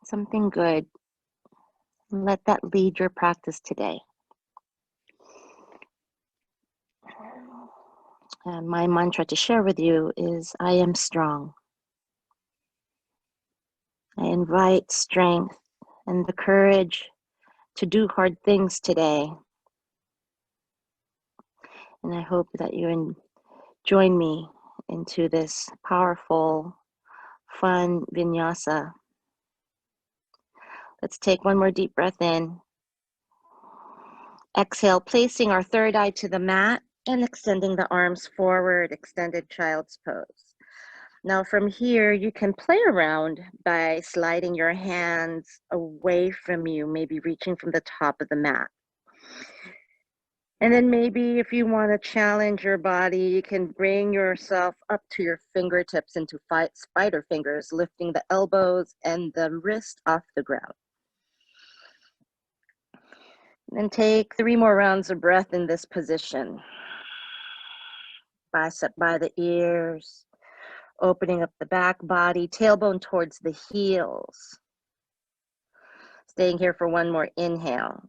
something good, and let that lead your practice today. And my mantra to share with you is, I am strong. I invite strength and the courage to do hard things today. And I hope that you join me into this powerful, fun vinyasa. Let's take one more deep breath in. Exhale, placing our third eye to the mat and extending the arms forward, extended child's pose. Now from here, you can play around by sliding your hands away from you, maybe reaching from the top of the mat. And then maybe if you want to challenge your body, you can bring yourself up to your fingertips into spider fingers, lifting the elbows and the wrist off the ground. And take 3 more rounds of breath in this position. Bicep by the ears, opening up the back body, tailbone towards the heels. Staying here for 1 more inhale.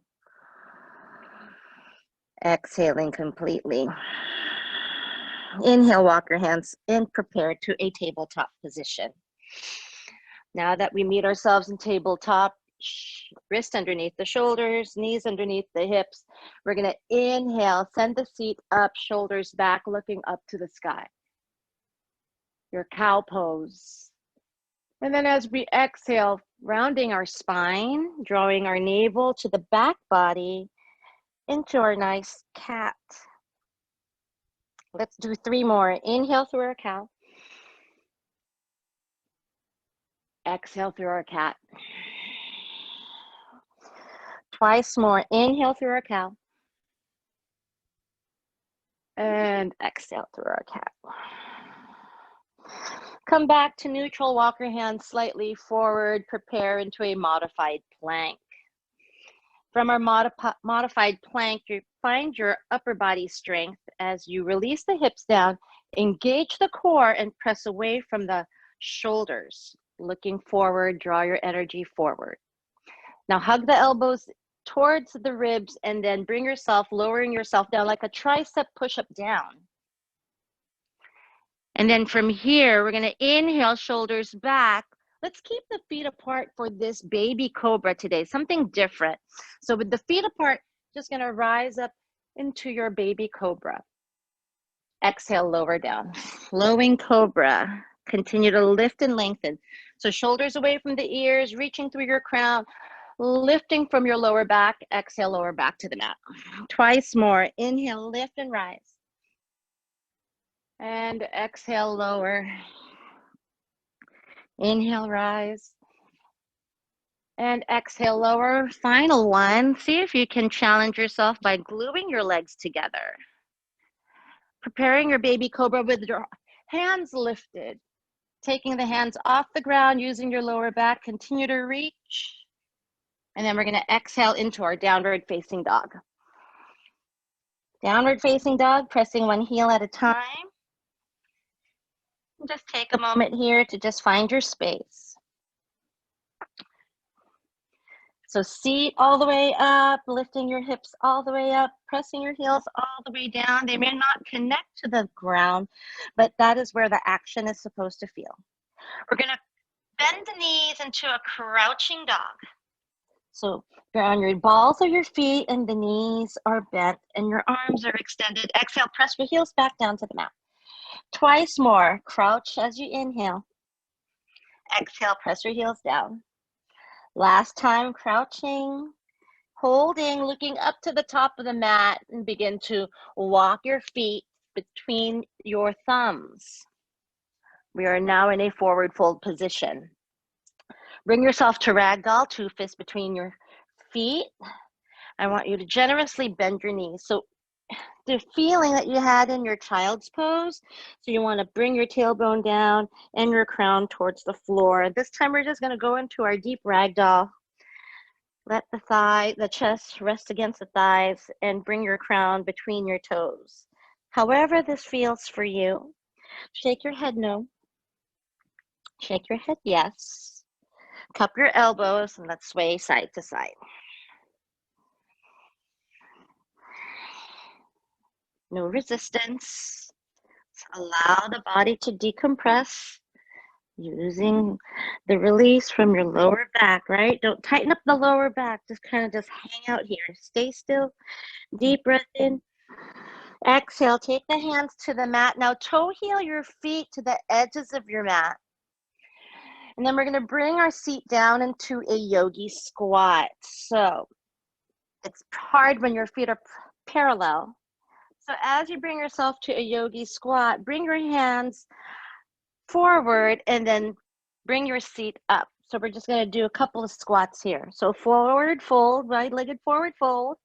Exhaling completely. Inhale, walk your hands in, prepare to a tabletop position. Now that we meet ourselves in tabletop, wrist underneath the shoulders, knees underneath the hips, we're gonna inhale, send the seat up, shoulders back, looking up to the sky. Your cow pose. And then as we exhale, rounding our spine, drawing our navel to the back body into our nice cat. Let's do 3 more. Inhale through our cow. Exhale through our cat. Twice more. Inhale through our cow. And exhale through our cat. Come back to neutral. Walk your hands slightly forward. Prepare into a modified plank. From our modified plank, you find your upper body strength as you release the hips down, engage the core, and press away from the shoulders. Looking forward, draw your energy forward. Now hug the elbows towards the ribs and then bring yourself, lowering yourself down like a tricep push-up down. And then from here, we're gonna inhale, shoulders back. Let's keep the feet apart for this baby cobra today, something different. So with the feet apart, just gonna rise up into your baby cobra. Exhale, lower down. Flowing cobra. Continue to lift and lengthen. So shoulders away from the ears, reaching through your crown, lifting from your lower back. Exhale, lower back to the mat. Twice more. Inhale, lift and rise. And exhale, lower. Inhale, rise. And exhale, lower. Final one. See if you can challenge yourself by gluing your legs together. Preparing your baby cobra with your hands lifted. Taking the hands off the ground, using your lower back. Continue to reach. And then we're going to exhale into our downward facing dog. Downward facing dog, pressing one heel at a time. Just take a moment here to just find your space. So seat all the way up, lifting your hips all the way up, pressing your heels all the way down. They may not connect to the ground, but that is where the action is supposed to feel. We're going to bend the knees into a crouching dog. So you're on your balls of your feet and the knees are bent and your arms are extended. Exhale, press your heels back down to the mat. Twice more. Crouch as you inhale. Exhale, press your heels down. Last time, crouching, holding, looking up to the top of the mat, and begin to walk your feet between your thumbs. We are now in a forward fold position. Bring yourself to ragdoll, 2 fists between your feet. I want you to generously bend your knees. So the feeling that you had in your child's pose, so you want to bring your tailbone down and your crown towards the floor. This time we're just going to go into our deep ragdoll. Let the chest rest against the thighs and bring your crown between your toes. However this feels for you. Shake your head no. Shake your head yes. Cup your elbows and let's sway side to side. No resistance. Allow the body to decompress using the release from your lower back, right? Don't tighten up the lower back. Just kind of just hang out here. Stay still. Deep breath in. Exhale. Take the hands to the mat. Now toe heel your feet to the edges of your mat. And then we're going to bring our seat down into a yogi squat. So it's hard when your feet are parallel. So as you bring yourself to a yogi squat, bring your hands forward and then bring your seat up. So we're just going to do a couple of squats here. So forward fold, right-legged forward fold.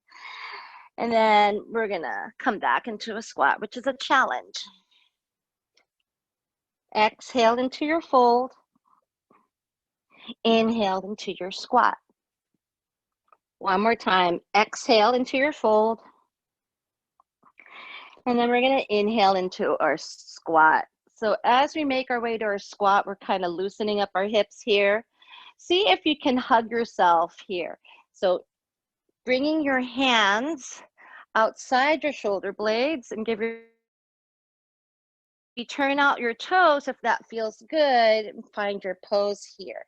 And then we're going to come back into a squat, which is a challenge. Exhale into your fold. Inhale into your squat. One more time. Exhale into your fold. And then we're going to inhale into our squat. So as we make our way to our squat, we're kind of loosening up our hips here. See if you can hug yourself here. So bringing your hands outside your shoulder blades and you turn out your toes if that feels good and find your pose here.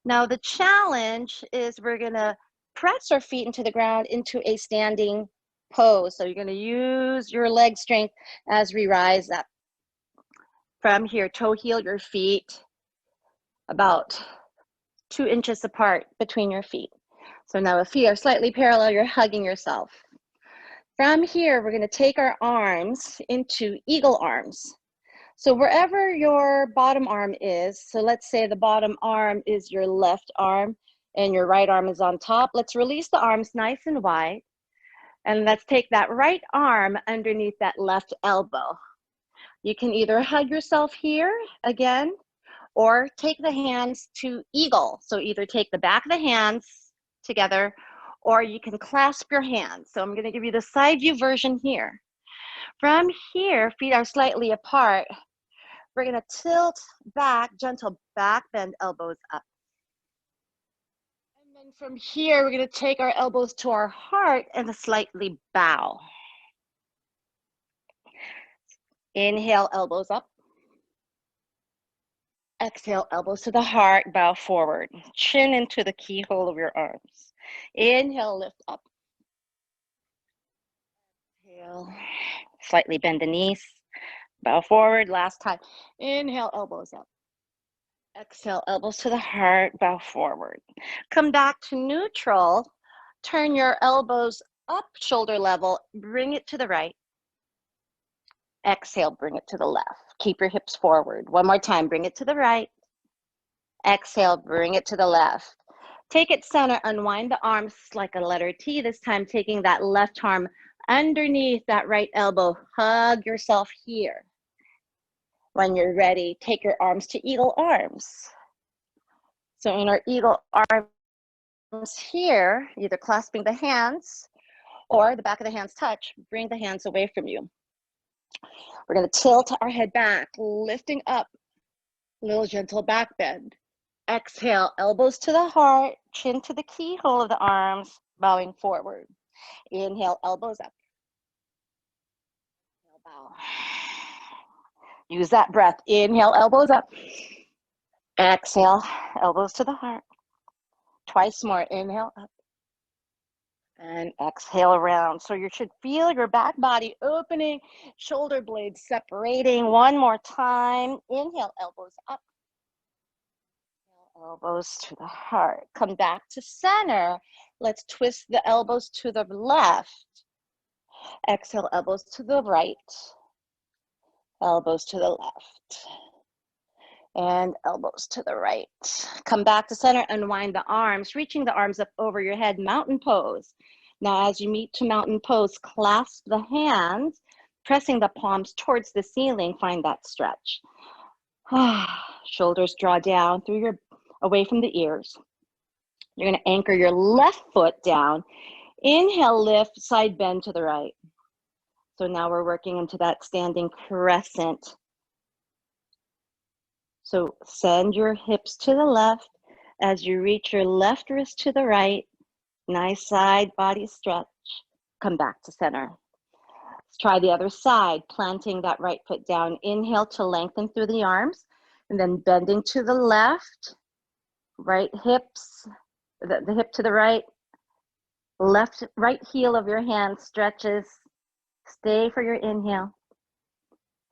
Now the challenge is we're going to press our feet into the ground into a standing pose. So you're going to use your leg strength as we rise up. From here, toe heel your feet about 2 inches apart between your feet. So now if feet are slightly parallel, you're hugging yourself. From here, we're going to take our arms into eagle arms. So wherever your bottom arm is, so let's say the bottom arm is your left arm and your right arm is on top. Let's release the arms nice and wide. And let's take that right arm underneath that left elbow. You can either hug yourself here again, or take the hands to eagle. So either take the back of the hands together, or you can clasp your hands. So I'm going to give you the side view version here. From here, feet are slightly apart. We're going to tilt back, gentle back bend, elbows up. And then from here, we're going to take our elbows to our heart and slightly bow. Inhale, elbows up. Exhale, elbows to the heart, bow forward. Chin into the keyhole of your arms. Inhale, lift up. Exhale, slightly bend the knees. Bow forward, last time. Inhale, elbows up. Exhale, elbows to the heart, bow forward. Come back to neutral. Turn your elbows up, shoulder level. Bring it to the right. Exhale, bring it to the left. Keep your hips forward. One more time, bring it to the right. Exhale, bring it to the left. Take it center, unwind the arms like a letter T, this time taking that left arm underneath that right elbow. Hug yourself here. When you're ready, take your arms to eagle arms. So in our eagle arms here, either clasping the hands or the back of the hands touch, bring the hands away from you. We're going to tilt our head back, lifting up, little gentle back bend. Exhale, elbows to the heart, chin to the keyhole of the arms, bowing forward. Inhale, elbows up. Inhale, bow. Use that breath. Inhale, elbows up. Exhale, elbows to the heart. Twice more. Inhale, up. And exhale around. So you should feel your back body opening, shoulder blades separating. One more time. Inhale, elbows up. Elbows to the heart. Come back to center. Let's twist the elbows to the left. Exhale, elbows to the right. Elbows to the left. And elbows to the right. Come back to center, unwind the arms, reaching the arms up over your head, mountain pose. Now as you meet to mountain pose, clasp the hands, pressing the palms towards the ceiling, find that stretch. Shoulders draw down through your, away from the ears. You're gonna anchor your left foot down. Inhale, lift, side bend to the right. So now we're working into that standing crescent. So send your hips to the left, As you reach your left wrist to the right, nice side body stretch, come back to center. Let's try the other side, planting that right foot down. Inhale to lengthen through the arms, and then bending to the left, right hips, the hip to the right, right heel of your hand stretches. Stay for your inhale.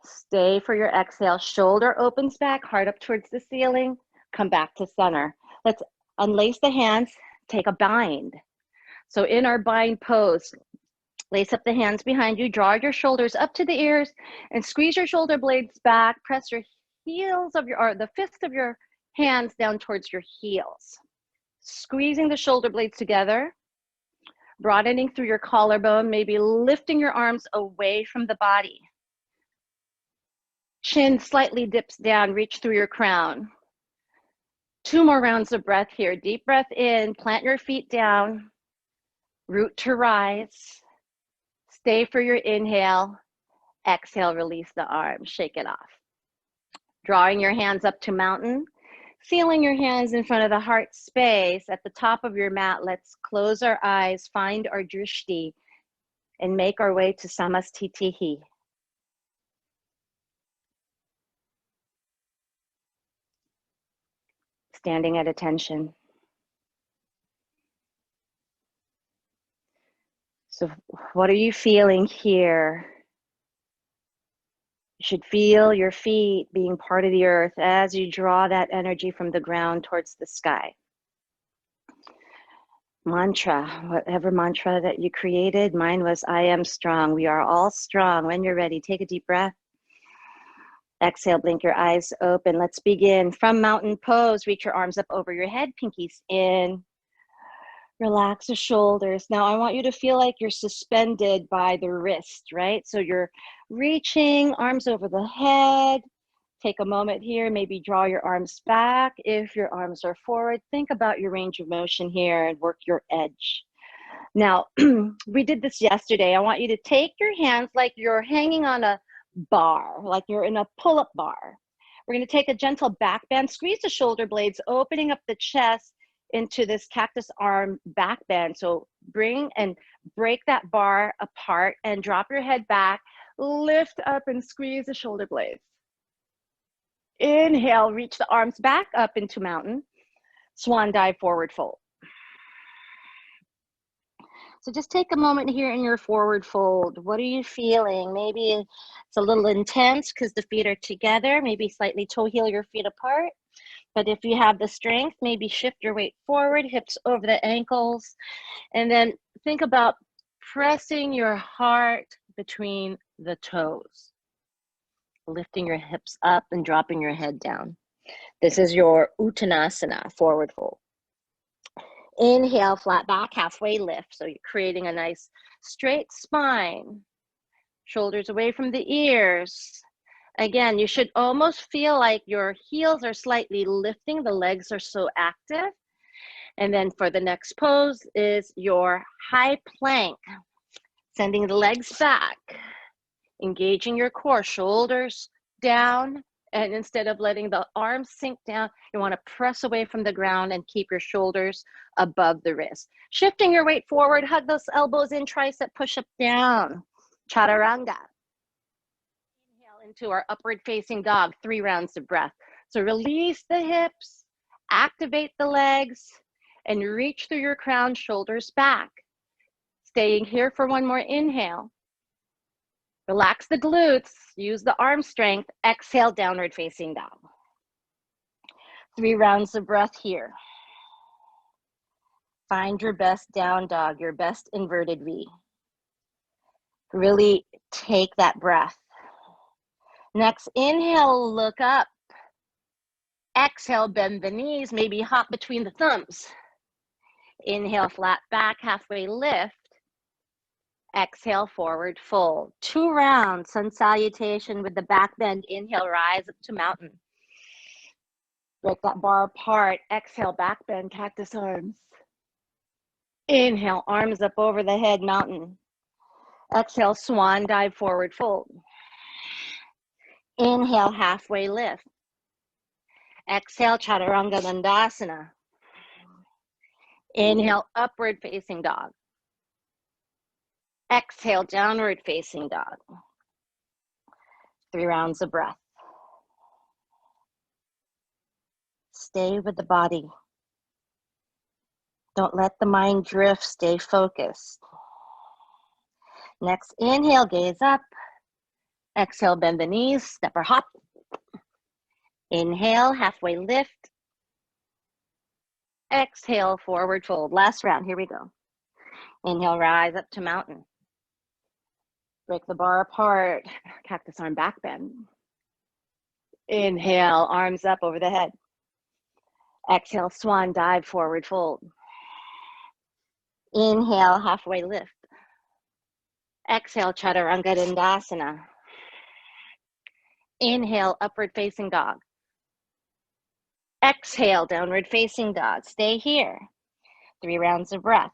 Stay for your exhale. Shoulder opens back, heart up towards the ceiling. Come back to center. Let's unlace the hands, take a bind. So in our bind pose, lace up the hands behind you, draw your shoulders up to the ears, and squeeze your shoulder blades back. Press your heels of or the fists of your hands down towards your heels. Squeezing the shoulder blades together, broadening through your collarbone, maybe lifting your arms away from the body. Chin slightly dips down, reach through your crown. 2 more rounds of breath here. Deep breath in, plant your feet down, root to rise. Stay for your inhale. Exhale, release the arms, shake it off. Drawing your hands up to mountain, sealing your hands in front of the heart space. At the top of your mat, let's close our eyes, find our drishti, and make our way to samastitihi. Standing at attention. So what are you feeling here? You should feel your feet being part of the earth as you draw that energy from the ground towards the sky. Mantra, whatever mantra that you created, mine was, I am strong. We are all strong. When you're ready, take a deep breath. Exhale, blink your eyes open. Let's begin. From mountain pose, reach your arms up over your head, pinkies in. Relax the shoulders. Now I want you to feel like you're suspended by the wrist, right? So you're reaching, arms over the head. Take a moment here, maybe draw your arms back. If your arms are forward, think about your range of motion here and work your edge. Now, we did this yesterday. I want you to take your hands like you're hanging on a bar, like you're in a pull-up bar. We're going to take a gentle back bend, squeeze the shoulder blades, opening up the chest into this cactus arm back bend. So bring and break that bar apart and drop your head back, lift up and squeeze the shoulder blades. Inhale, reach the arms back up into mountain, swan dive, forward fold. So just take a moment here in your forward fold. What are you feeling? Maybe it's a little intense because the feet are together. Maybe slightly toe heel your feet apart. But if you have the strength, maybe shift your weight forward, hips over the ankles. And then think about pressing your heart between the toes. Lifting your hips up and dropping your head down. This is your Uttanasana, forward fold. Inhale, flat back, halfway lift. So you're creating a nice straight spine. Shoulders away from the ears. Again, you should almost feel like your heels are slightly lifting. The legs are so active. And then for the next pose is your high plank. Sending the legs back. Engaging your core, shoulders down. And instead of letting the arms sink down, you want to press away from the ground and keep your shoulders above the wrist. Shifting your weight forward, hug those elbows in, tricep push up down. Chaturanga. Inhale into our upward facing dog, 3 rounds of breath. So release the hips, activate the legs, and reach through your crown, shoulders back. Staying here for 1 more inhale. Relax the glutes, use the arm strength, exhale, downward facing dog. 3 rounds of breath here. Find your best down dog, your best inverted V. Really take that breath. Next, inhale, look up. Exhale, bend the knees, maybe hop between the thumbs. Inhale, flat back, halfway lift. Exhale, forward fold. 2 rounds, sun salutation with the back bend. Inhale, rise up to mountain. Break that bar apart. Exhale, back bend, cactus arms. Inhale, arms up over the head, mountain. Exhale, swan dive, forward fold. Inhale, halfway lift. Exhale, chaturanga dandasana. Inhale, upward facing dog. Exhale, downward facing dog. 3 rounds of breath. Stay with the body. Don't let the mind drift, stay focused. Next, inhale, gaze up. Exhale, bend the knees, step or hop. Inhale, halfway lift. Exhale, forward fold. Last round, here we go. Inhale, rise up to mountain. Break the bar apart, cactus arm back bend. Inhale, arms up over the head. Exhale, swan dive, forward fold. Inhale, halfway lift. Exhale, chaturanga dandasana. Inhale, upward facing dog. Exhale, downward facing dog. Stay here. 3 rounds of breath.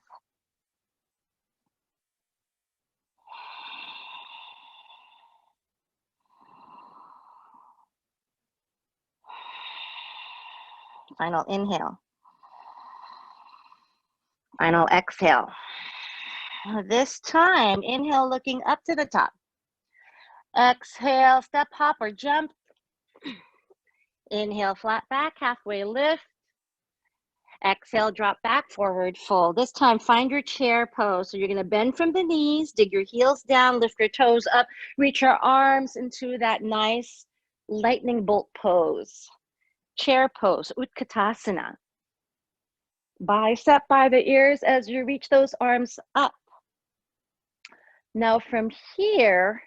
Final inhale. Final exhale. This time, inhale, looking up to the top. Exhale, step, hop, or jump. Inhale, flat back, halfway lift. Exhale, drop back, forward fold. This time, find your chair pose. So you're going to bend from the knees, dig your heels down, lift your toes up, reach your arms into that nice lightning bolt pose. Chair pose, Utkatasana. Bicep by the ears as you reach those arms up. Now from here,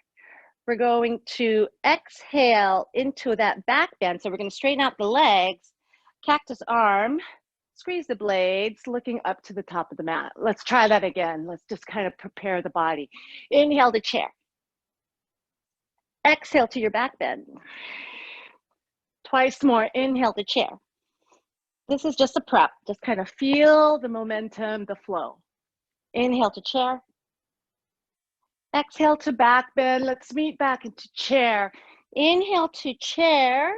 we're going to exhale into that back bend. So we're going to straighten out the legs, cactus arm, squeeze the blades, looking up to the top of the mat. Let's try that again. Let's just kind of prepare the body. Inhale to chair. Exhale to your back bend. Twice more, inhale to chair. This is just a prep. Just kind of feel the momentum, the flow. Inhale to chair. Exhale to back bend. Let's meet back into chair. Inhale to chair.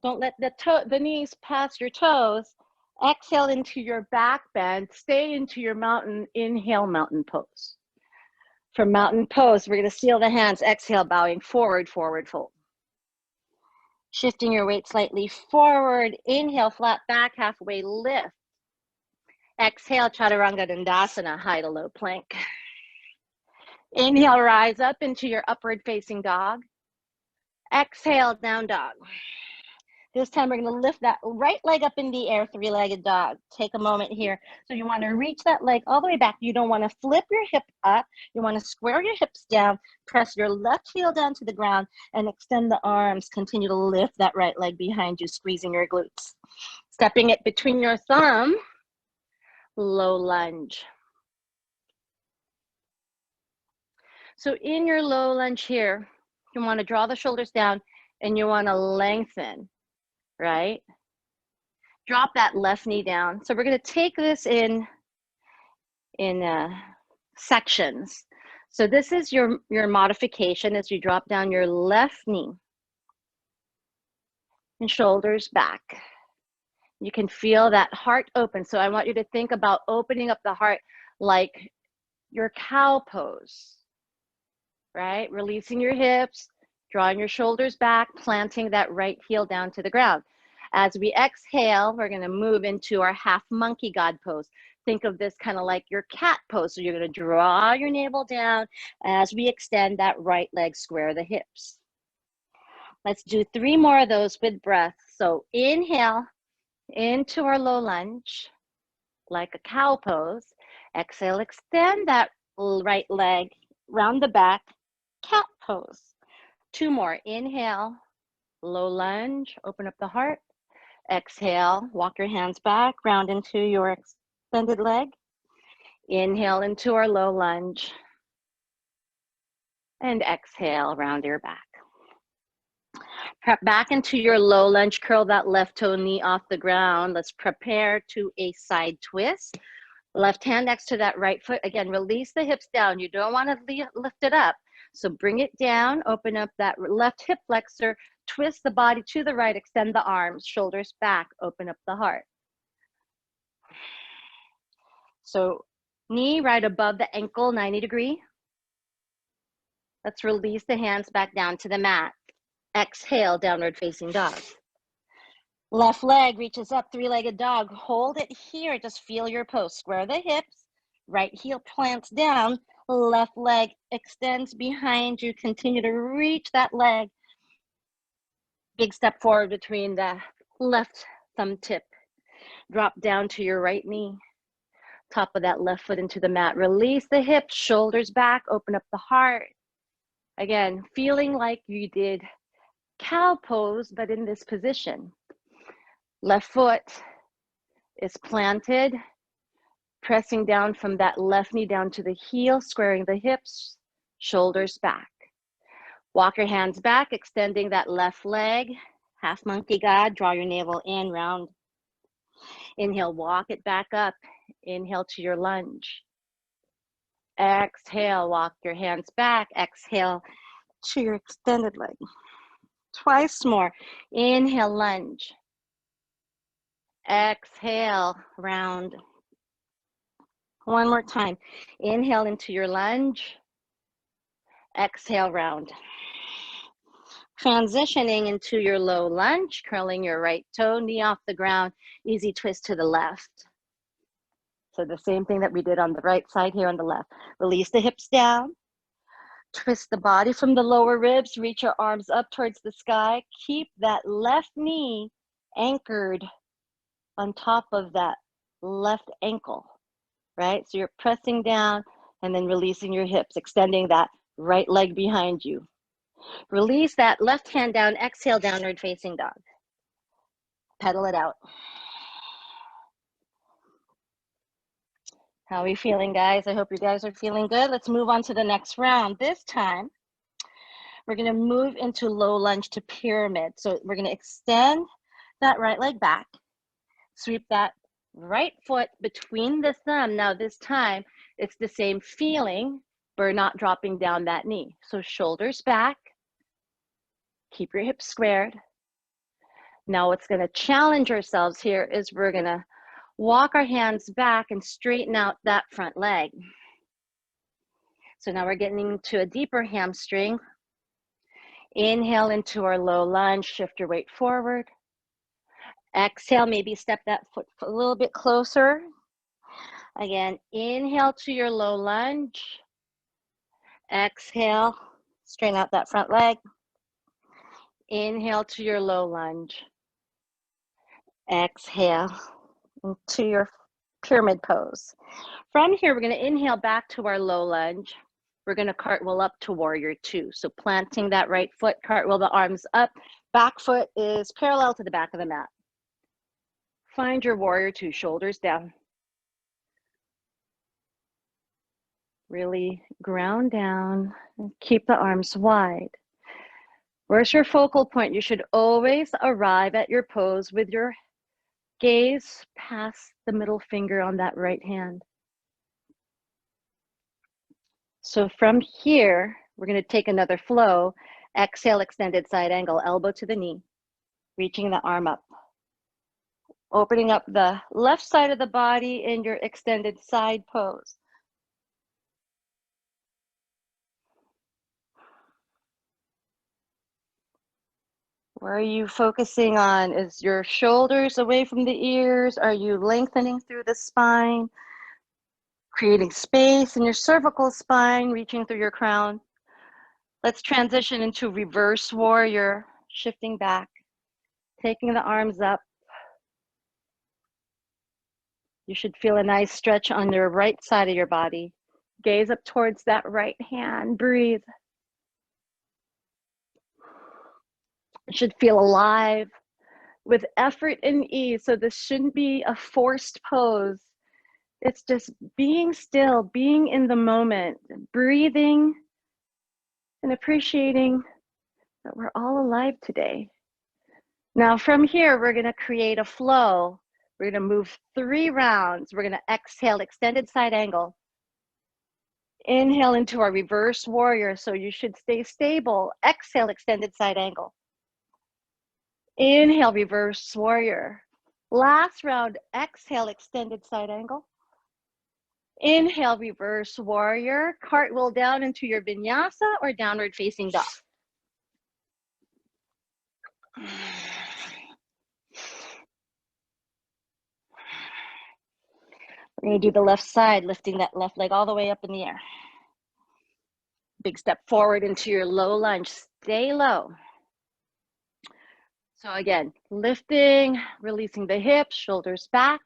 Don't let the knees pass your toes. Exhale into your back bend. Stay into your mountain. Inhale, mountain pose. From mountain pose, we're going to seal the hands. Exhale, bowing forward, forward fold. Shifting your weight slightly forward. Inhale, flat back, halfway lift. Exhale, chaturanga dandasana, high to low plank. Inhale, rise up into your upward facing dog. Exhale, down dog. This time we're going to lift that right leg up in the air, 3-legged dog. Take a moment here. So you want to reach that leg all the way back. You don't want to flip your hip up. You want to square your hips down, press your left heel down to the ground, and extend the arms. Continue to lift that right leg behind you, squeezing your glutes. Stepping it between your thumb, low lunge. So in your low lunge here, you want to draw the shoulders down and you want to lengthen, right? Drop that left knee down. So we're going to take this in sections. So this is your modification as you drop down your left knee and shoulders back. You can feel that heart open. So I want you to think about opening up the heart like your cow pose. Right? Releasing your hips, drawing your shoulders back, planting that right heel down to the ground. As we exhale, we're going to move into our half monkey God pose. Think of this kind of like your cat pose. So you're going to draw your navel down as we extend that right leg, square the hips. Let's do 3 more of those with breath. So inhale into our low lunge, like a cow pose. Exhale, extend that right leg, round the back, cat pose. 2 more. Inhale, low lunge, open up the heart. Exhale, walk your hands back, round into your extended leg. Inhale into our low lunge. And exhale, round your back. Prep back into your low lunge, curl that left toe knee off the ground. Let's prepare to a side twist. Left hand next to that right foot. Again, release the hips down. You don't want to lift it up. So bring it down, open up that left hip flexor, twist the body to the right, extend the arms, shoulders back, open up the heart. So knee right above the ankle, 90 degree. Let's release the hands back down to the mat. Exhale, downward facing dog. Left leg reaches up, three-legged dog. Hold it here. Just feel your pose. Square the hips. Right heel plants down. Left leg extends behind you. Continue to reach that leg. Big step forward between the left thumb tip. Drop down to your right knee. Top of that left foot into the mat. Release the hips, shoulders back. Open up the heart. Again, feeling like you did cow pose, but in this position. Left foot is planted, pressing down from that left knee down to the heel, squaring the hips, shoulders back. Walk your hands back, extending that left leg. Half monkey God, draw your navel in, round. Inhale, walk it back up. Inhale to your lunge. Exhale, walk your hands back. Exhale to your extended leg. Twice more. Inhale, lunge. Exhale, round. One more time. Inhale into your lunge. Exhale, round. Transitioning into your low lunge, curling your right toe, knee off the ground, easy twist to the left. So the same thing that we did on the right side here on the left. Release the hips down. Twist the body from the lower ribs, reach your arms up towards the sky. Keep that left knee anchored on top of that left ankle, right? So you're pressing down and then releasing your hips, extending that right leg behind you. Release that left hand down, exhale, downward facing dog. Pedal it out. How are we feeling, guys? I hope you guys are feeling good. Let's move on to the next round. This time, we're gonna move into low lunge to pyramid. So we're gonna extend that right leg back, sweep that right foot between the thumb. Now this time, it's the same feeling. We're not dropping down that knee. So shoulders back, keep your hips squared. Now what's gonna challenge ourselves here is we're gonna walk our hands back and straighten out that front leg. So now we're getting into a deeper hamstring. Inhale into our low lunge, shift your weight forward. Exhale, maybe step that foot a little bit closer. Again, inhale to your low lunge. Exhale, straighten out that front leg. Inhale to your low lunge. Exhale into your pyramid pose. From here, we're going to inhale back to our low lunge. We're going to cartwheel up to warrior two. So planting that right foot, cartwheel the arms up. Back foot is parallel to the back of the mat. Find your warrior two, shoulders down. Really ground down and keep the arms wide. Where's your focal point? You should always arrive at your pose with your gaze past the middle finger on that right hand. So from here, we're going to take another flow. Exhale, extended side angle, elbow to the knee, reaching the arm up. Opening up the left side of the body in your extended side pose. Where are you focusing on? Is your shoulders away from the ears? Are you lengthening through the spine? Creating space in your cervical spine, reaching through your crown. Let's transition into reverse warrior, shifting back, taking the arms up. You should feel a nice stretch on your right side of your body. Gaze up towards that right hand, breathe. It should feel alive with effort and ease. So this shouldn't be a forced pose. It's just being still, being in the moment, breathing and appreciating that we're all alive today. Now from here, we're gonna create a flow. We're gonna move 3 rounds. We're gonna exhale, extended side angle. Inhale into our reverse warrior, so you should stay stable. Exhale, extended side angle. Inhale, reverse warrior. Last round, exhale, extended side angle. Inhale, reverse warrior, cartwheel down into your vinyasa or downward facing dog. We're going to do the left side, lifting that left leg all the way up in the air. Big step forward into your low lunge. Stay low. So again, lifting, releasing the hips, shoulders back.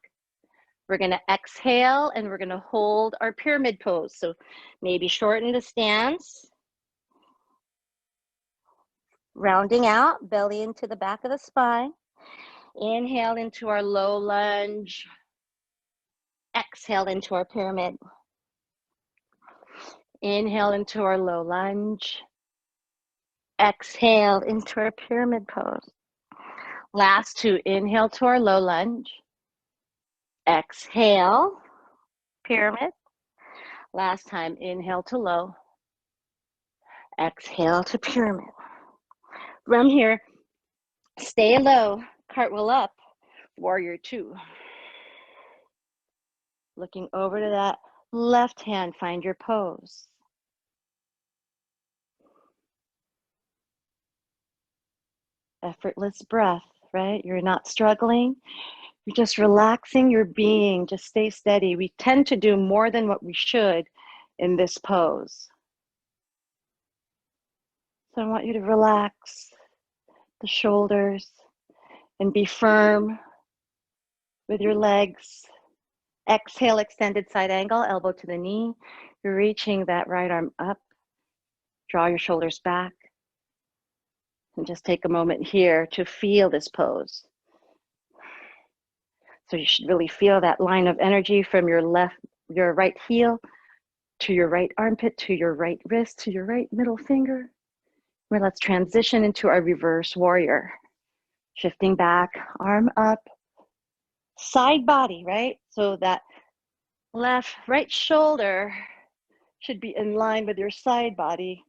We're going to exhale and we're going to hold our pyramid pose. So maybe shorten the stance. Rounding out, belly into the back of the spine. Inhale into our low lunge. Exhale into our pyramid. Inhale into our low lunge. Exhale into our pyramid pose. Last two, inhale to our low lunge. Exhale, pyramid. Last time, inhale to low. Exhale to pyramid. From here, stay low, cartwheel up, warrior two. Looking over to that left hand, find your pose. Effortless breath, right? You're not struggling. You're just relaxing your being. Just stay steady. We tend to do more than what we should in this pose. So I want you to relax the shoulders and be firm with your legs. Exhale, extended side angle, elbow to the knee. You're reaching that right arm up. Draw your shoulders back. And just take a moment here to feel this pose. So you should really feel that line of energy from your right heel to your right armpit, to your right wrist, to your right middle finger. Well, let's transition into our reverse warrior. Shifting back, arm up, side body, right? So that right shoulder should be in line with your side body.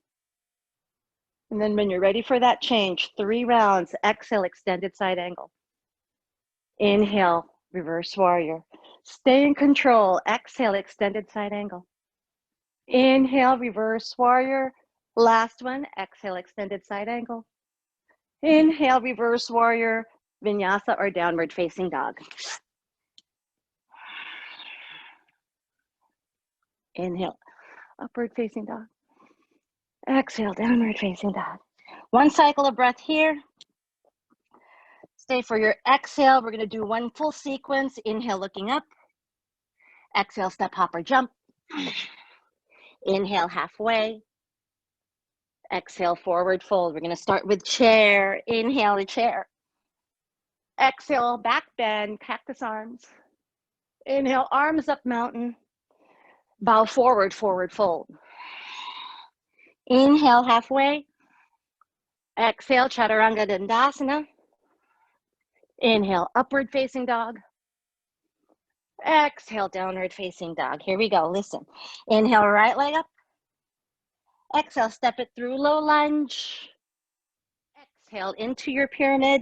And then when you're ready for that change, 3 rounds, exhale, extended side angle. Inhale, reverse warrior. Stay in control, exhale, extended side angle. Inhale, reverse warrior. Last one, exhale, extended side angle. Inhale, reverse warrior, vinyasa or downward facing dog. Inhale, upward facing dog. Exhale, downward facing dog. One cycle of breath here. Stay for your exhale. We're going to do one full sequence. Inhale, looking up. Exhale, step, hop, or jump. Inhale, halfway. Exhale, forward fold. We're going to start with chair. Inhale, a chair. Exhale, back bend, cactus arms. Inhale, arms up, mountain. Bow forward, forward fold. Inhale, halfway. Exhale, chaturanga dandasana. Inhale, upward facing dog. Exhale, downward facing dog. Here we go, listen. Inhale, right leg up. Exhale, step it through, low lunge. Exhale into your pyramid.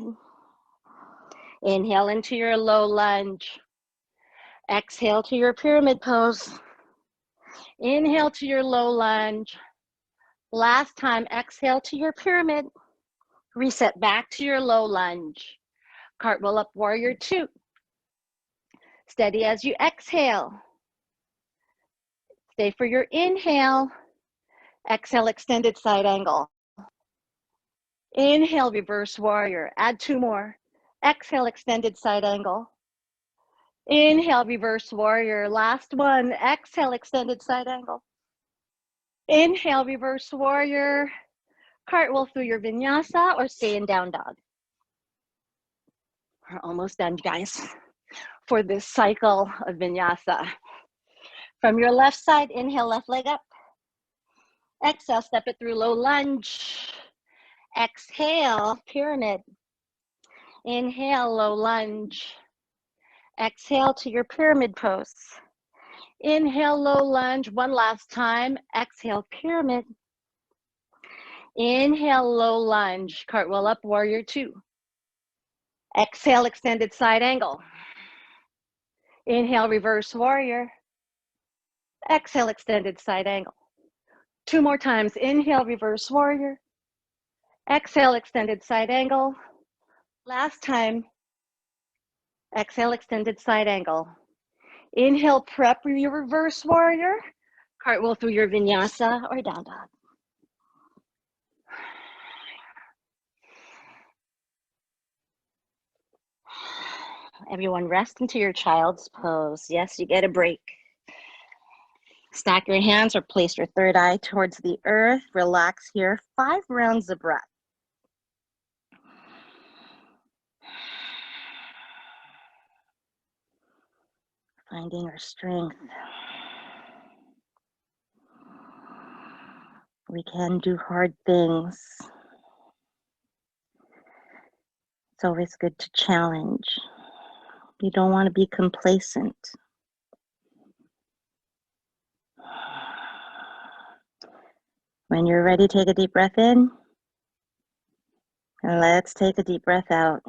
Inhale into your low lunge. Exhale to your pyramid pose. Inhale to your low lunge. Last time, exhale to your pyramid. Reset back to your low lunge. Cartwheel up, warrior two. Steady as you exhale. Stay for your inhale. Exhale, extended side angle. Inhale, reverse warrior. Add 2 more. Exhale, extended side angle. Inhale, reverse warrior. Last one. Exhale, extended side angle. Inhale, reverse warrior. Cartwheel through your vinyasa or stay in down dog. We're almost done, guys, for this cycle of vinyasa. From your left side, inhale, left leg up. Exhale, step it through, low lunge. Exhale, pyramid. Inhale, low lunge. Exhale to your pyramid pose. Inhale, low lunge, one last time. Exhale, pyramid. Inhale, low lunge, cartwheel up, warrior two. Exhale, extended side angle. Inhale, reverse warrior. Exhale, extended side angle. 2 more times. Inhale, reverse warrior. Exhale, extended side angle. Last time. Exhale, extended side angle. Inhale, prep your reverse warrior. Cartwheel through your vinyasa or down dog. Everyone rest into your child's pose. Yes, you get a break. Stack your hands or place your third eye towards the earth. Relax here. 5 rounds of breath. Finding our strength. We can do hard things. It's always good to challenge. You don't want to be complacent. When you're ready, take a deep breath in. And let's take a deep breath out.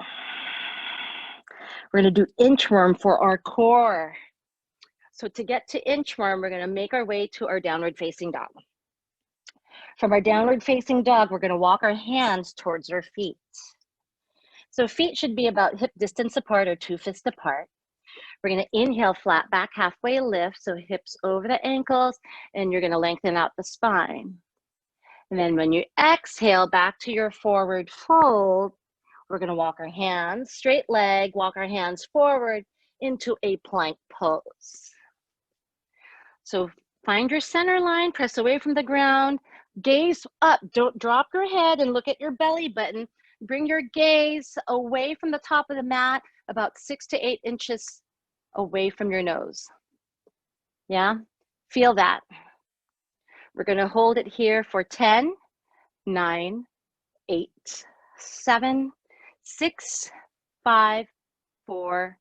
We're going to do inchworm for our core. So to get to inchworm, we're going to make our way to our downward facing dog. From our downward facing dog, we're going to walk our hands towards our feet. So feet should be about hip distance apart or 2 fists apart. We're going to inhale, flat back, halfway lift, so hips over the ankles, and you're going to lengthen out the spine. And then when you exhale back to your forward fold, we're going to walk our hands, straight leg, walk our hands forward into a plank pose. So find your center line, press away from the ground, gaze up, don't drop your head and look at your belly button. Bring your gaze away from the top of the mat, about 6 to 8 inches away from your nose. Yeah, feel that. We're going to hold it here for 10, 9, 8, 7, 6, 5, 4,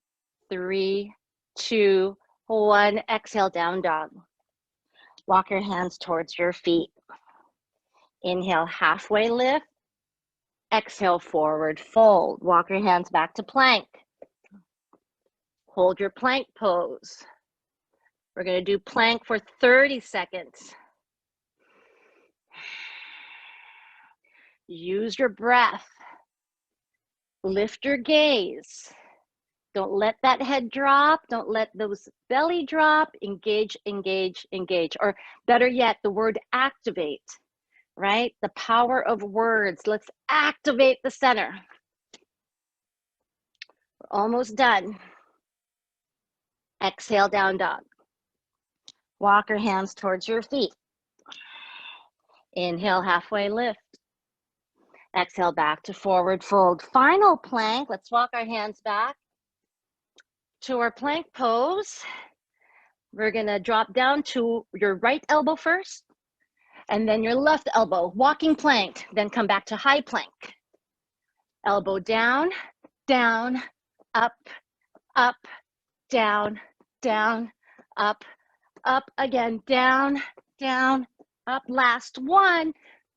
3, 2, 1. Exhale, down dog. Walk your hands towards your feet. Inhale, halfway lift. Exhale, forward fold. Walk your hands back to plank. Hold your plank pose. We're going to do plank for 30 seconds. Use your breath. Lift your gaze. Don't let that head drop. Don't let those belly drop. Engage, engage, engage. Or better yet, the word activate, right? The power of words. Let's activate the center. We're almost done. Exhale, down dog. Walk your hands towards your feet. Inhale, halfway lift. Exhale, back to forward fold. Final plank. Let's walk our hands back to our plank pose. We're going to drop down to your right elbow first, and then your left elbow. Walking plank, then come back to high plank. Elbow down, down, up, up, down, down, up, up again, down, down, up. Last one,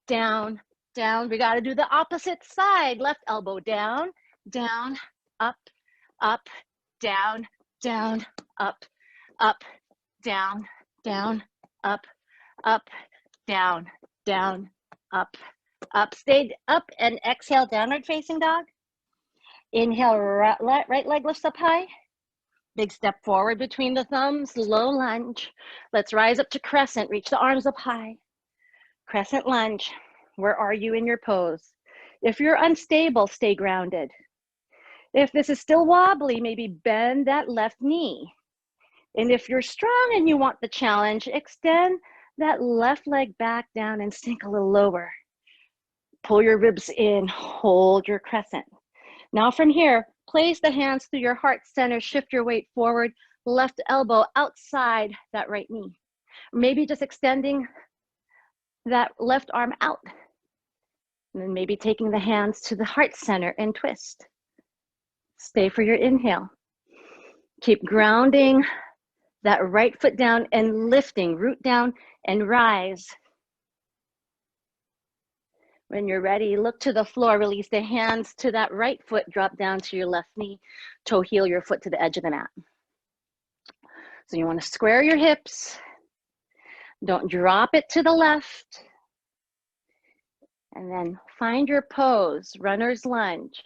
down, down. We got to do the opposite side. Left elbow down, down, up, up, down, down, up, up, down, down, up, up, down, down, up, up. Stay up and exhale, downward facing dog. Inhale, right leg lifts up high. Big step forward between the thumbs, low lunge. Let's rise up to crescent, reach the arms up high. Crescent lunge. Where are you in your pose? If you're unstable, stay grounded. If this is still wobbly, maybe bend that left knee. And if you're strong and you want the challenge, extend that left leg back down and sink a little lower. Pull your ribs in, hold your crescent. Now from here, place the hands through your heart center, shift your weight forward, left elbow outside that right knee. Maybe just extending that left arm out. And then maybe taking the hands to the heart center and twist. Stay for your inhale. Keep grounding that right foot down and lifting, root down and rise. When you're ready, look to the floor, release the hands to that right foot, drop down to your left knee, toe heel your foot to the edge of the mat. So you want to square your hips, Don't drop it to the left. And then find your pose, runner's lunge.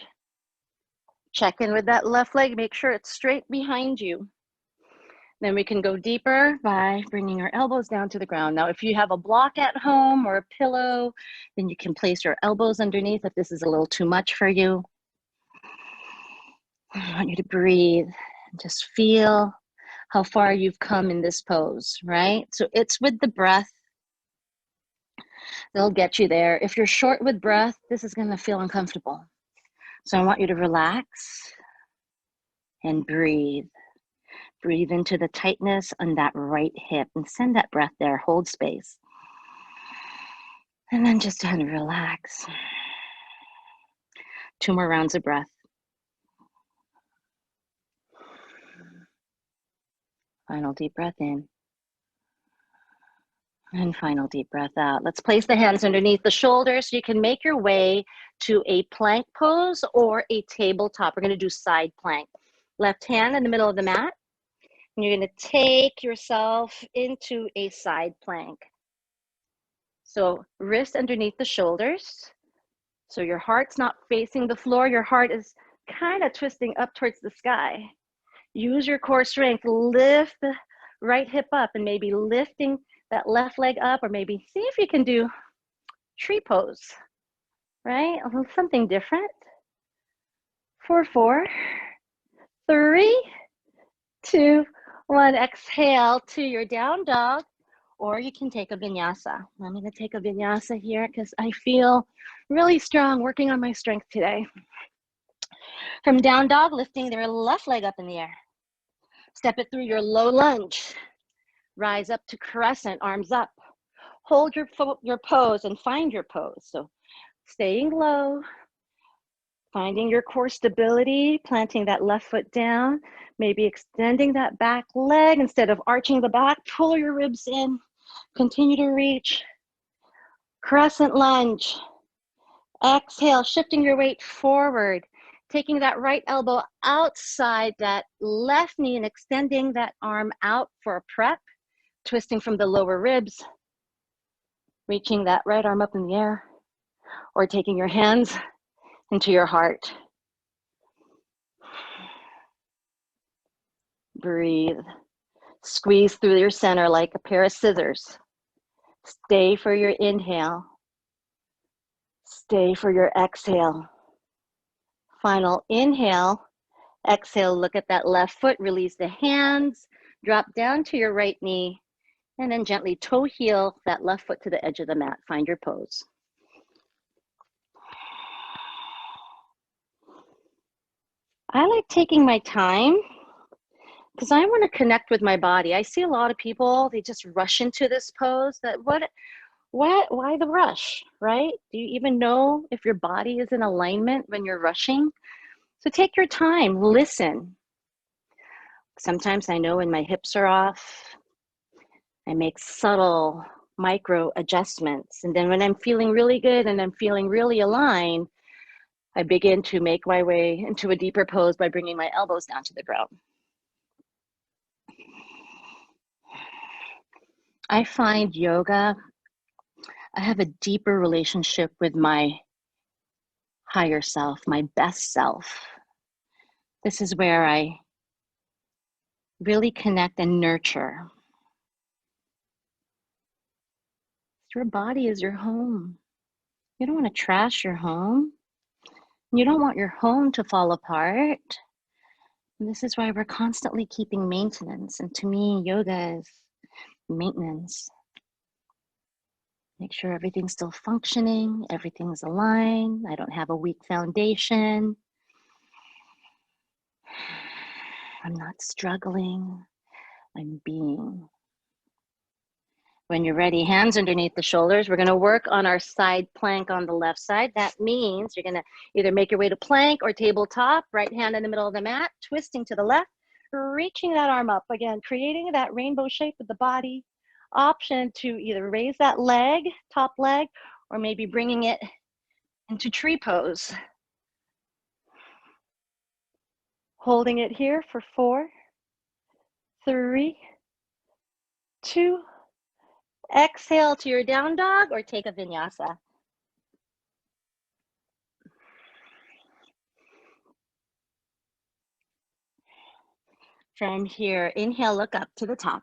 Check in with that left leg, make sure it's straight behind you. Then we can go deeper by bringing our elbows down to the ground. Now, if you have a block at home or a pillow, then you can place your elbows underneath if this is a little too much for you. I want you to breathe and just feel how far you've come in this pose, right? So it's with the breath. They'll get you there. If you're short with breath, this is going to feel uncomfortable. So I want you to relax and breathe. Breathe into the tightness on that right hip and send that breath there. Hold space. And then just kind of relax. 2 more rounds of breath. Final deep breath in. And final deep breath out. Let's place the hands underneath the shoulders so you can make your way to a plank pose or a tabletop. We're going to do side plank. Left hand in the middle of the mat. And you're going to take yourself into a side plank. So wrist underneath the shoulders. So your heart's not facing the floor. Your heart is kind of twisting up towards the sky. Use your core strength. Lift the right hip up and maybe lifting that left leg up, or maybe see if you can do tree pose, right? A little something different. 4, 4, 3, 2, 1. Exhale to your down dog, or you can take a vinyasa. I'm going to take a vinyasa here because I feel really strong working on my strength today. From down dog, lifting their left leg up in the air. Step it through your low lunge. Rise up to crescent, arms up. Hold your pose and find your pose. So staying low, finding your core stability, planting that left foot down, maybe extending that back leg instead of arching the back. Pull your ribs in, continue to reach. Crescent lunge. Exhale, shifting your weight forward, taking that right elbow outside that left knee and extending that arm out for a prep. Twisting from the lower ribs, reaching that right arm up in the air, or taking your hands into your heart. Breathe. Squeeze through your center like a pair of scissors. Stay for your inhale. Stay for your exhale. Final inhale. Exhale, look at that left foot, release the hands, drop down to your right knee, and then gently toe heel that left foot to the edge of the mat. Find your pose. I like taking my time because I want to connect with my body. I see a lot of people, they just rush into this pose. Why the rush, right? Do you even know if your body is in alignment when you're rushing? So take your time, listen. Sometimes I know when my hips are off, I make subtle micro adjustments. And then when I'm feeling really good and I'm feeling really aligned, I begin to make my way into a deeper pose by bringing my elbows down to the ground. I find yoga, I have a deeper relationship with my higher self, my best self. This is where I really connect and nurture. Your body is your home. You don't want to trash your home. You don't want your home to fall apart. And this is why we're constantly keeping maintenance. And to me, yoga is maintenance. Make sure everything's still functioning, everything's aligned. I don't have a weak foundation. I'm not struggling. I'm being. When you're ready, hands underneath the shoulders. We're going to work on our side plank on the left side. That means you're going to either make your way to plank or tabletop, right hand in the middle of the mat, twisting to the left, reaching that arm up. Again, creating that rainbow shape with the body. Option to either raise that leg, top leg, or maybe bringing it into tree pose. Holding it here for 4, 3, 2, Exhale to your down dog or take a vinyasa. From here, inhale, look up to the top.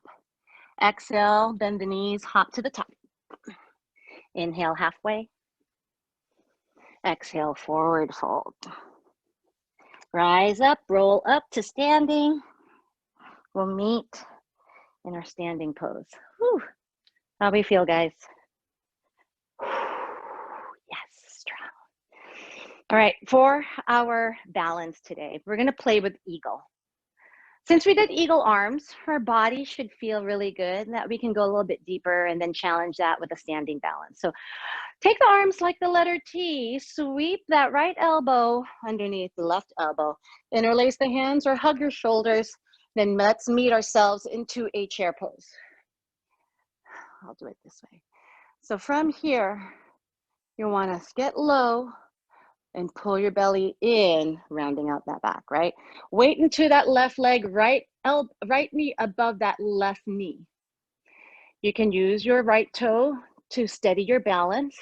Exhale, bend the knees, hop to the top. Inhale, halfway. Exhale, forward fold. Rise up, roll up to standing. We'll meet in our standing pose. Whew. How we feel, guys? Yes, strong. All right, for our balance today, we're gonna play with eagle. Since we did eagle arms, our body should feel really good, that we can go a little bit deeper and then challenge that with a standing balance. So take the arms like the letter T, sweep that right elbow underneath the left elbow, interlace the hands or hug your shoulders, then let's meet ourselves into a chair pose. I'll do it this way. So from here, you wanna get low and pull your belly in, rounding out that back, right? Wait until that left leg, right knee above that left knee. You can use your right toe to steady your balance.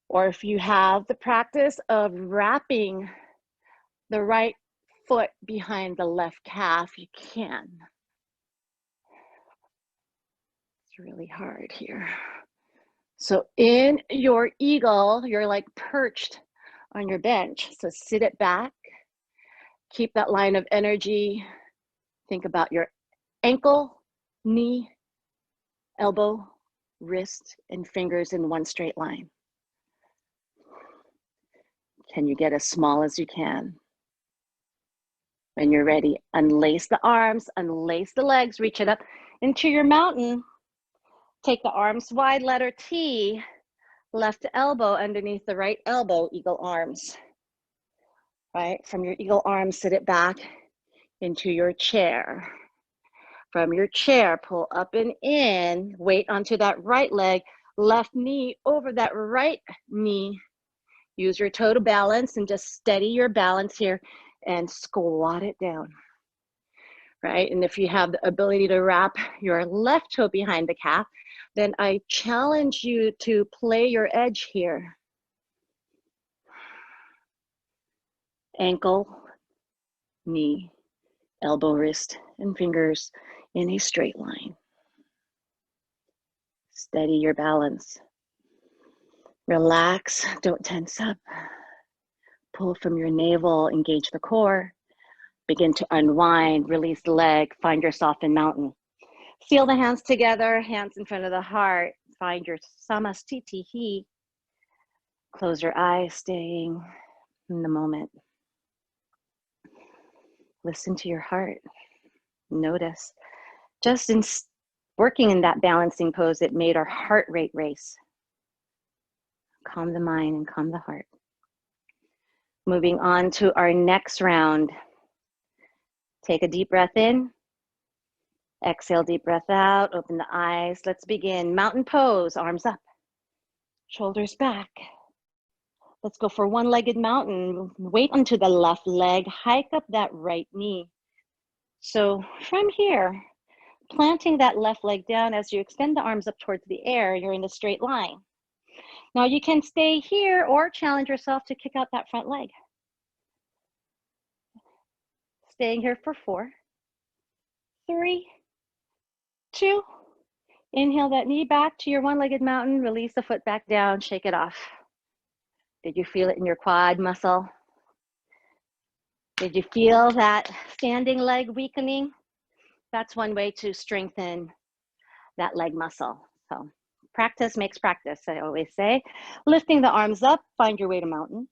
Or if you have the practice of wrapping the right foot behind the left calf, you can. It's really hard here. So in your eagle, you're like perched on your bench. So sit it back, keep that line of energy. Think about your ankle, knee, elbow, wrist, and fingers in one straight line. Can you get as small as you can? When you're ready, unlace the arms, unlace the legs, reach it up into your mountain. Take the arms wide, letter T, left elbow underneath the right elbow, eagle arms. Right, from your eagle arms, sit it back into your chair. From your chair, pull up and in, weight onto that right leg, left knee over that right knee. Use your toe to balance and just steady your balance here and squat it down. Right, and if you have the ability to wrap your left toe behind the calf, then I challenge you to play your edge here. Ankle, knee, elbow, wrist, and fingers in a straight line. Steady your balance. Relax, don't tense up. Pull from your navel, engage the core. Begin to unwind, release the leg, find yourself in mountain. Seal the hands together, hands in front of the heart. Find your samastitihi. Close your eyes, staying in the moment. Listen to your heart. Notice. Just in working in that balancing pose, it made our heart rate race. Calm the mind and calm the heart. Moving on to our next round. Take a deep breath in. Exhale, deep breath out. Open the eyes. Let's begin. Mountain pose, arms up, shoulders back. Let's go for one-legged mountain. Weight onto the left leg. Hike up that right knee. So from here, planting that left leg down as you extend the arms up towards the air, you're in a straight line. Now you can stay here or challenge yourself to kick out that front leg. Staying here for 4, 3, 2. Inhale that knee back to your one-legged mountain. Release the foot back down, shake it off. Did you feel it in your quad muscle? Did you feel that standing leg weakening? That's one way to strengthen that leg muscle. So practice makes practice, I always say. Lifting the arms up, find your way to mountain.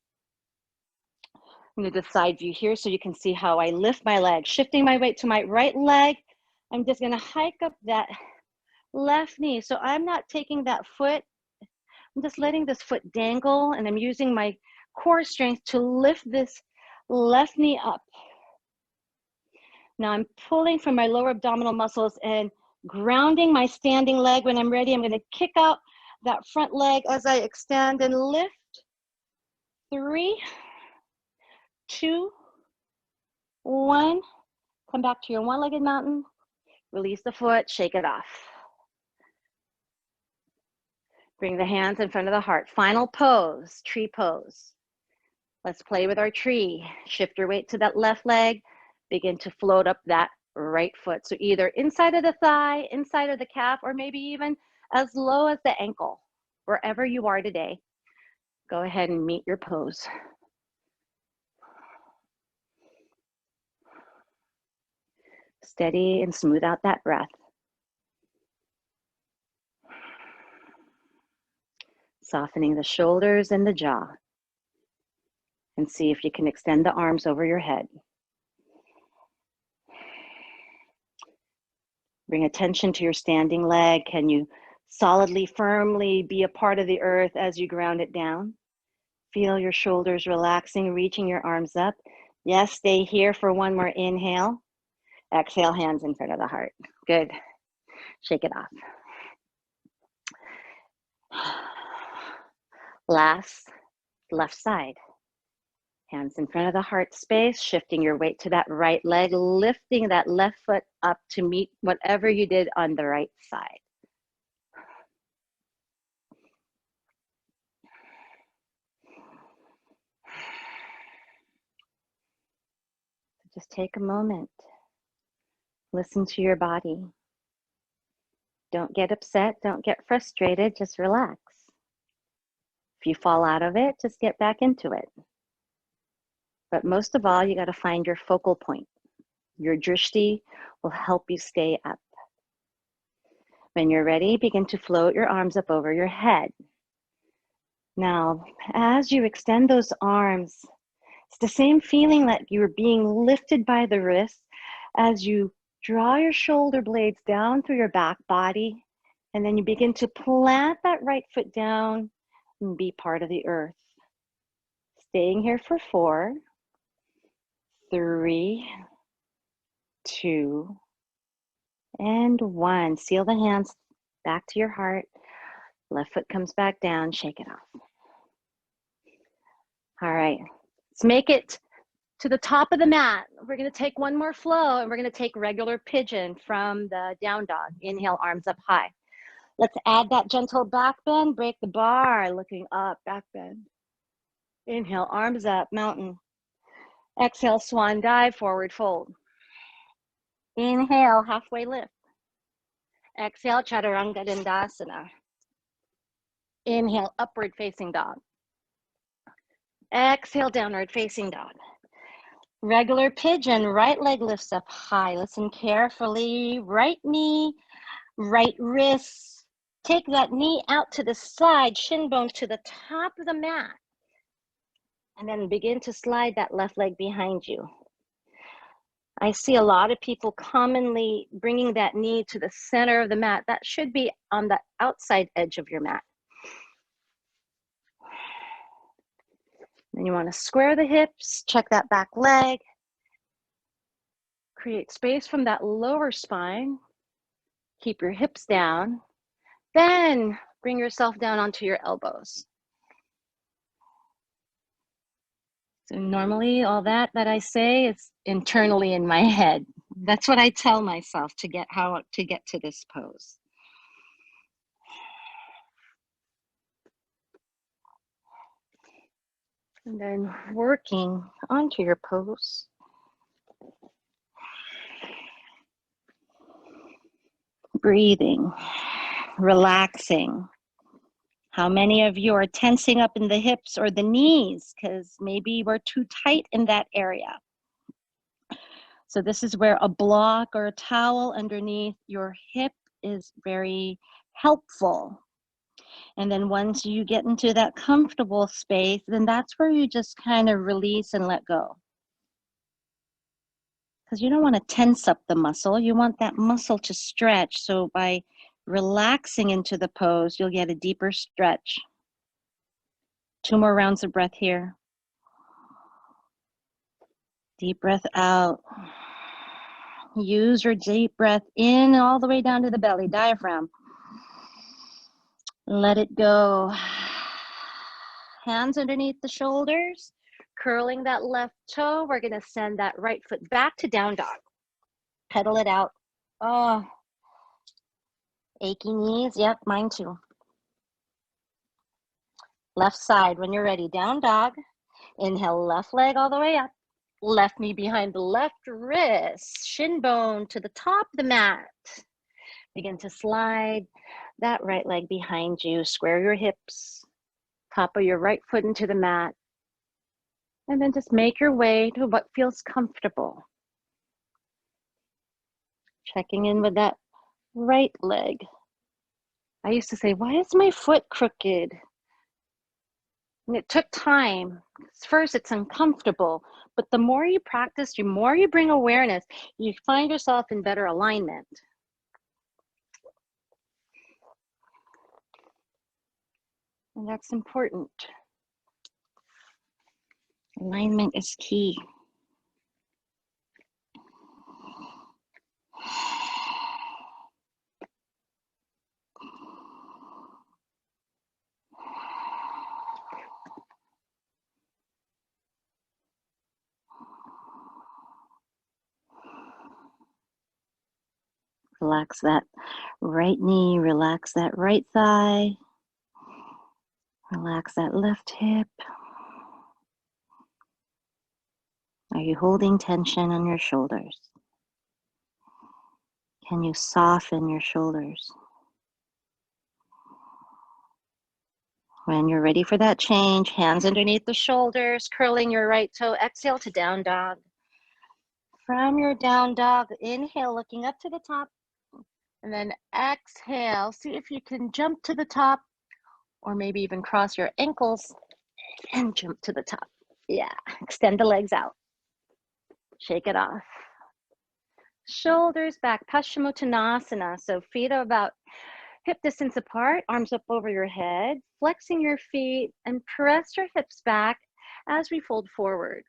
I'm gonna do side view here so you can see how I lift my leg. Shifting my weight to my right leg. I'm just gonna hike up that left knee. So I'm not taking that foot. I'm just letting this foot dangle, and I'm using my core strength to lift this left knee up. Now I'm pulling from my lower abdominal muscles and grounding my standing leg. When I'm ready, I'm gonna kick out that front leg as I extend and lift. 3, 2, 1. Come back to your one-legged mountain. Release the foot, shake it off. Bring the hands in front of the heart. Final pose, tree pose. Let's play with our tree. Shift your weight to that left leg. Begin to float up that right foot. So either inside of the thigh, inside of the calf, or maybe even as low as the ankle. Wherever you are today, go ahead and meet your pose. Steady and smooth out that breath. Softening the shoulders and the jaw. And see if you can extend the arms over your head. Bring attention to your standing leg. Can you solidly, firmly be a part of the earth as you ground it down? Feel your shoulders relaxing, reaching your arms up. Yes, stay here for one more inhale. Exhale, hands in front of the heart. Good. Shake it off. Last, left side. Hands in front of the heart space, shifting your weight to that right leg, lifting that left foot up to meet whatever you did on the right side. Just take a moment. Listen to your body. Don't get upset, don't get frustrated, just relax. If you fall out of it, just get back into it. But most of all, you got to find your focal point. Your drishti will help you stay up. When you're ready, begin to float your arms up over your head. Now, as you extend those arms, it's the same feeling that you're being lifted by the wrists as you draw your shoulder blades down through your back body, and then you begin to plant that right foot down and be part of the earth. Staying here for 4, 3, 2, and 1. Seal the hands back to your heart. Left foot comes back down, shake it off. All right, let's make it to the top of the mat. We're gonna take one more flow and we're gonna take regular pigeon from the down dog. Inhale, arms up high. Let's add that gentle back bend, break the bar, looking up, back bend. Inhale, arms up, mountain. Exhale, swan dive, forward fold. Inhale, halfway lift. Exhale, chaturanga dandasana. Inhale, upward facing dog. Exhale, downward facing dog. Regular pigeon, right leg lifts up high. Listen carefully. Right knee, right wrist. Take that knee out to the side, shin bone to the top of the mat. And then begin to slide that left leg behind you. I see a lot of people commonly bringing that knee to the center of the mat. That should be on the outside edge of your mat. Then you want to square the hips, check that back leg. Create space from that lower spine. Keep your hips down. Then bring yourself down onto your elbows. So normally all that I say is internally in my head. That's what I tell myself to get to this pose. And then working onto your pose. Breathing, relaxing. How many of you are tensing up in the hips or the knees because maybe we're too tight in that area? So this is where a block or a towel underneath your hip is very helpful. And then once you get into that comfortable space, then that's where you just kind of release and let go. Because you don't want to tense up the muscle. You want that muscle to stretch. So by relaxing into the pose, you'll get a deeper stretch. 2 more rounds of breath here. Deep breath out. Use your deep breath in all the way down to the belly, diaphragm. Let it go. Hands underneath the shoulders, curling that left toe. We're gonna send that right foot back to down dog. Pedal it out. Oh, achy knees, yep, mine too. Left side, when you're ready, down dog. Inhale, left leg all the way up. Left knee behind the left wrist, shin bone to the top of the mat. Begin to slide that right leg behind you. Square your hips, top of your right foot into the mat. And then just make your way to what feels comfortable. Checking in with that right leg. I used to say, why is my foot crooked? And it took time. First, it's uncomfortable, but the more you practice, the more you bring awareness, you find yourself in better alignment. And that's important. Alignment is key. Relax that right knee, relax that right thigh, relax that left hip. Are you holding tension on your shoulders? Can you soften your shoulders? When you're ready for that change, hands underneath the shoulders, curling your right toe, exhale to down dog. From your down dog, inhale, looking up to the top, and then exhale. See if you can jump to the top, or maybe even cross your ankles and jump to the top. Yeah, extend the legs out. Shake it off. Shoulders back, Paschimottanasana. So feet are about hip distance apart, arms up over your head, flexing your feet and press your hips back as we fold forward.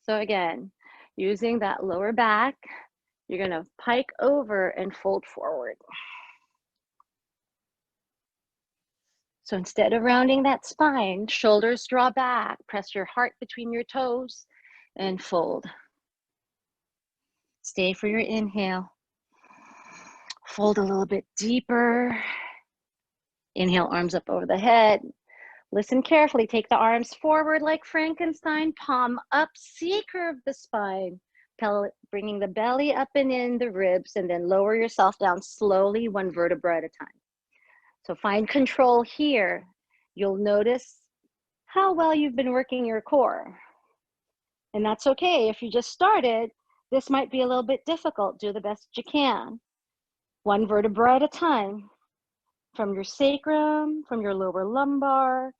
So again, using that lower back, you're gonna pike over and fold forward. So instead of rounding that spine, shoulders draw back, press your heart between your toes and fold. Stay for your inhale. Fold a little bit deeper. Inhale, arms up over the head. Listen carefully. Take the arms forward like Frankenstein, palm up, C-curve the spine, bringing the belly up and in the ribs, and then lower yourself down slowly, one vertebra at a time. So find control here. You'll notice how well you've been working your core. And that's okay. If you just started, this might be a little bit difficult. Do the best you can. One vertebra at a time. From your sacrum, from your lower lumbar,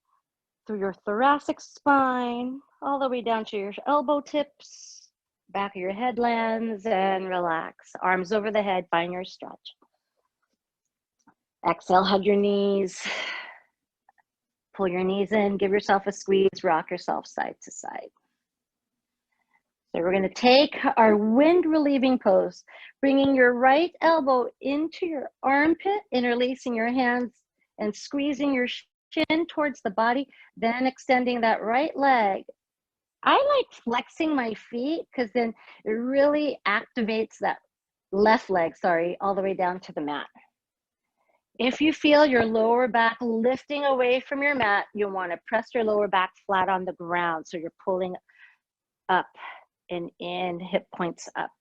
through your thoracic spine, all the way down to your elbow tips, back of your head lands, and relax. Arms over the head, find your stretch. Exhale, hug your knees. Pull your knees in, give yourself a squeeze, rock yourself side to side. So we're gonna take our wind relieving pose, bringing your right elbow into your armpit, interlacing your hands and squeezing your chin towards the body, then extending that right leg. I like flexing my feet because then it really activates that left leg, all the way down to the mat. If you feel your lower back lifting away from your mat, you'll want to press your lower back flat on the ground so you're pulling up and in, hip points up.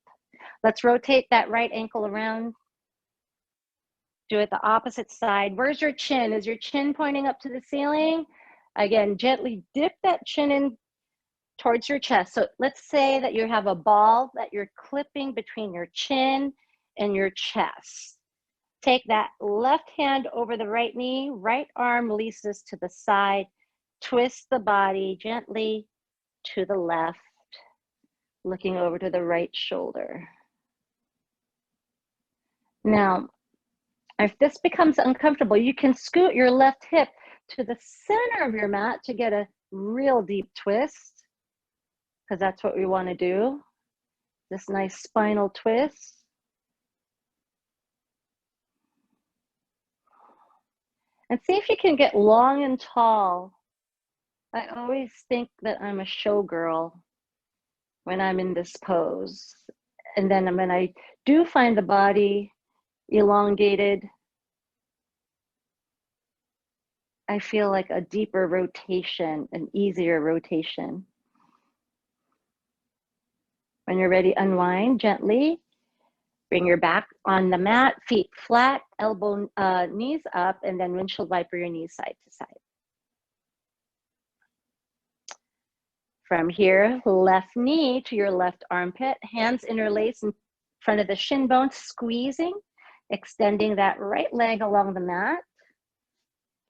Let's rotate that right ankle around. Do it the opposite side. Where's your chin? Is your chin pointing up to the ceiling? Again, gently dip that chin in towards your chest. So let's say that you have a ball that you're clipping between your chin and your chest. Take that left hand over the right knee, right arm releases to the side, twist the body gently to the left, looking over to the right shoulder. Now, if this becomes uncomfortable, you can scoot your left hip to the center of your mat to get a real deep twist, because that's what we want to do. This nice spinal twist. And see if you can get long and tall. I always think that I'm a showgirl when I'm in this pose. And then when I do find the body elongated, I feel like a deeper rotation, an easier rotation. When you're ready, unwind gently. Bring your back on the mat, feet flat, knees up, and then windshield wiper your knees side to side. From here, left knee to your left armpit, hands interlace in front of the shin bone, squeezing, extending that right leg along the mat,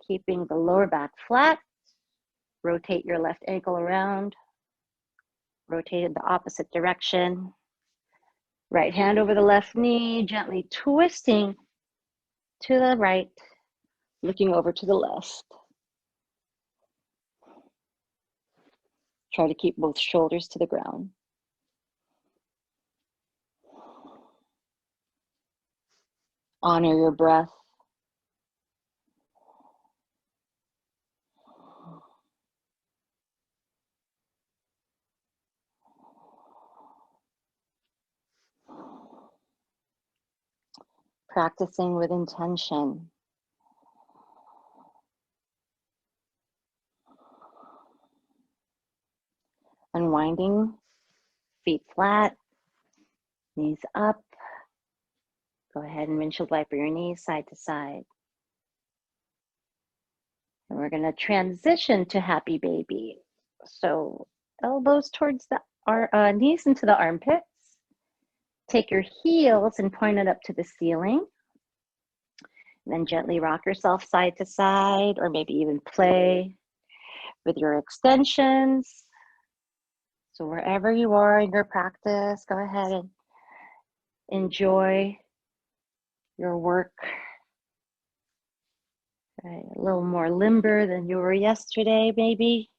keeping the lower back flat. Rotate your left ankle around, rotate in the opposite direction. Right hand over the left knee, gently twisting to the right, looking over to the left. Try to keep both shoulders to the ground. Honor your breath. Practicing with intention. Unwinding, feet flat, knees up. Go ahead and windshield wiper your knees side to side. And we're going to transition to happy baby. So elbows towards the knees into the armpits. Take your heels and point it up to the ceiling. And then gently rock yourself side to side, or maybe even play with your extensions. So wherever you are in your practice, go ahead and enjoy your work. Right, a little more limber than you were yesterday, maybe.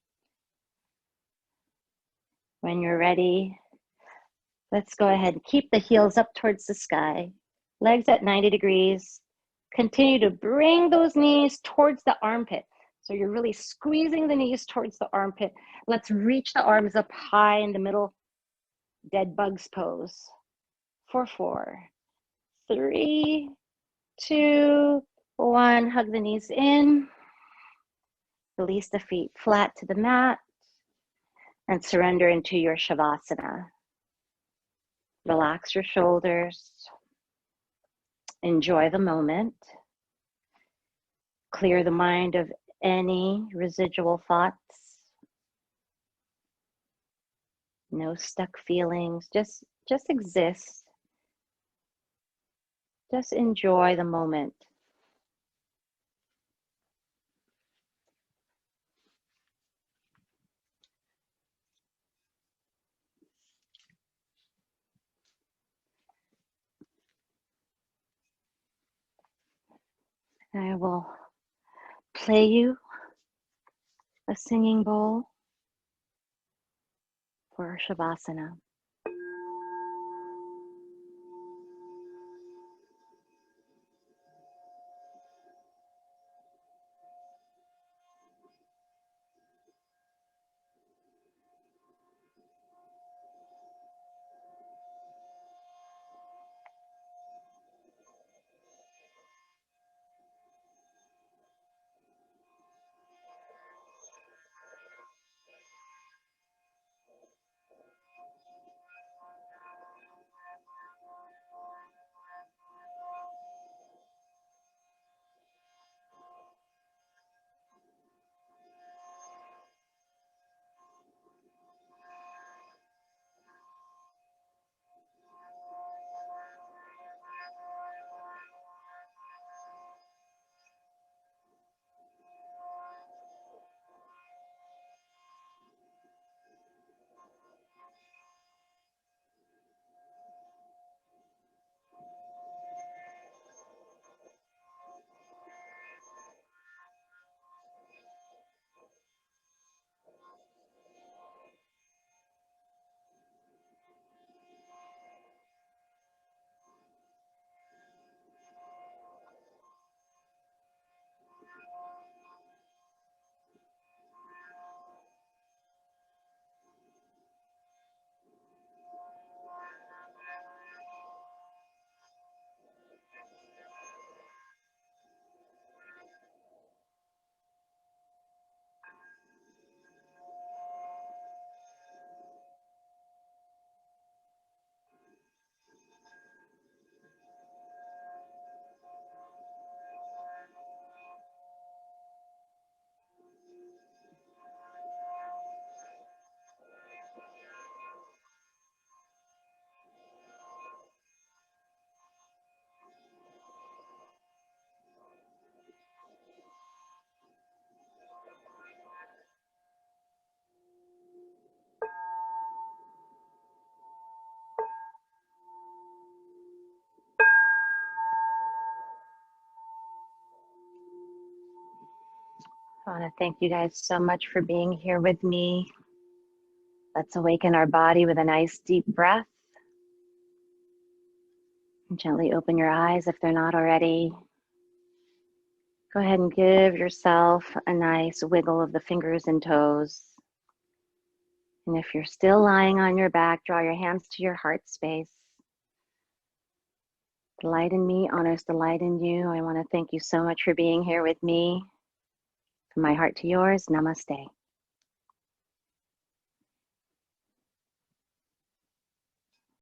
When you're ready, let's go ahead and keep the heels up towards the sky. Legs at 90 degrees. Continue to bring those knees towards the armpit. So you're really squeezing the knees towards the armpit. Let's reach the arms up high in the middle. Dead bugs pose. For 4, 3, 2, 1. Hug the knees in. Release the feet flat to the mat and surrender into your Shavasana. Relax your shoulders. Enjoy the moment. Clear the mind of any residual thoughts. No stuck feelings. Just exist. Just enjoy the moment. I will play you a singing bowl for Shavasana. I want to thank you guys so much for being here with me. Let's awaken our body with a nice deep breath. And gently open your eyes if they're not already. Go ahead and give yourself a nice wiggle of the fingers and toes. And if you're still lying on your back, draw your hands to your heart space. The light in me honors the light in you. I want to thank you so much for being here with me. From my heart to yours, namaste.